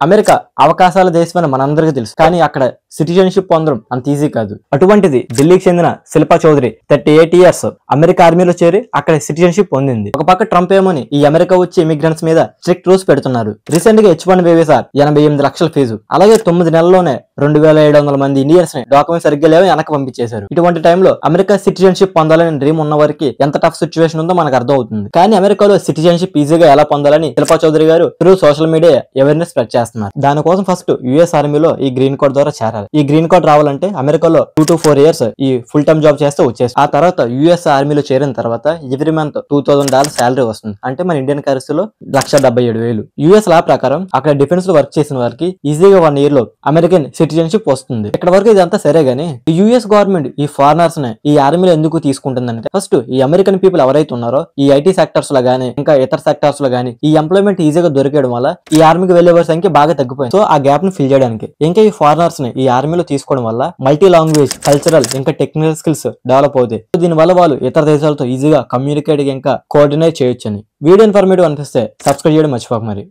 America అవకాశాల దేశమని మనందరికీ తెలుసు, కానీ అక్కడ సిటిజన్షిప్ పొందడం అంత ఈజీ కాదు. అటువంటిది ఢిల్లీకి చెందిన శిల్పా చౌదరి 38 years అమెరికా ఆర్మీలో చేరి అక్కడ సిటిజన్షిప్ పొందింది. ఒక పక్క ట్రంప్ ఏమోని ఈ అమెరికా వచ్చే ఇమిగ్రెంట్స్ మీద స్ట్రిక్ట్ రూల్స్ పెడుతున్నారు. రీసెంట్ గా H1B వీసా 88 లక్షల ఫీజు, అలాగే 9 నెలల్లోనే 2700 మంది ఇండియన్స్ ని డాక్యుమెంట్ సరిగ్గా లేవని వెనక్కి పంపించేశారు. ఇటువంటి టైంలో అమెరికా సిటిజన్షిప్ పొందాలని డ్రీమ్ ఉన్న వారికి ఎంత టఫ్ సిచ్యువేషన్ ఉందో మనకు అర్థం అవుతుంది. కానీ అమెరికాలో సిటిజన్షిప్ ఈజీగా ఎలా పొందాలని శిల్పా చౌదరి గారు through social media awareness spread చేస్తున్నారు. దానికోసం ఫస్ట్ US ఆర్మీలో ఈ గ్రీన్ కార్డ్ ద్వారా చేరాలి. ఈ గ్రీన్ కార్డ్ రావాలంటే అమెరికాలో 2 to 4 years ఈ ఫుల్ టైమ్ జాబ్ చేస్తే వచ్చేసి ఆ తర్వాత US ఆర్మీలో చేరిన తర్వాత ఎవ్రీ మంత్ $2000 శాలరీ వస్తుంది. అంటే మన ఇండియన్ కరెన్సీలో 1,77,000. US లా ప్రకారం అక్కడ డిఫెన్స్ లో వర్క్ చేసిన వారికి ఈజీగా 1 year లో అమెరికన్ సిటిజన్షిప్ వస్తుంది. ఇక్కడ వరకు ఇదంతా సరే గానీ ఈ US గవర్నమెంట్ ఈ ఫారినర్స్ ని ఈ ఆర్మీలో ఎందుకు తీసుకుంటుందంటే ఫస్ట్ ఈ అమెరికన్ పీపుల్ ఎవరైతే ఉన్నారో ఈ IT సెక్టర్స్ లో గానీ ఇంకా ఇతర సెక్టర్స్ లో గానీ ఈ ఎంప్లాయ్మెంట్ ఈజీగా దొరికేయడం వల్ల ఈ ఆర్మీకి వెళ్లే వారి సంఖ్య బాగా తగ్గిపోయింది. సో ఆ గ్యాప్ ని ఫిల్ చేయడానికి ఇంకా ఈ ఫారినర్స్ ని ఈ ఆర్మీలో తీసుకోవడం వల్ల మల్టీ లాంగ్వేజ్, కల్చరల్ ఇంకా టెక్నికల్ స్కిల్స్ డెవలప్ అవుతాయి. దీని వల్ల వాళ్ళు ఇతర దేశాలతో ఈజీగా కమ్యూనికేట్ ఇంకా కోఆర్డినేట్ చేయొచ్చని. వీడియో ఇన్ఫర్మేటివ్ అనిపిస్తే సబ్స్క్రైబ్ చేయడం మర్చిపోక మరి.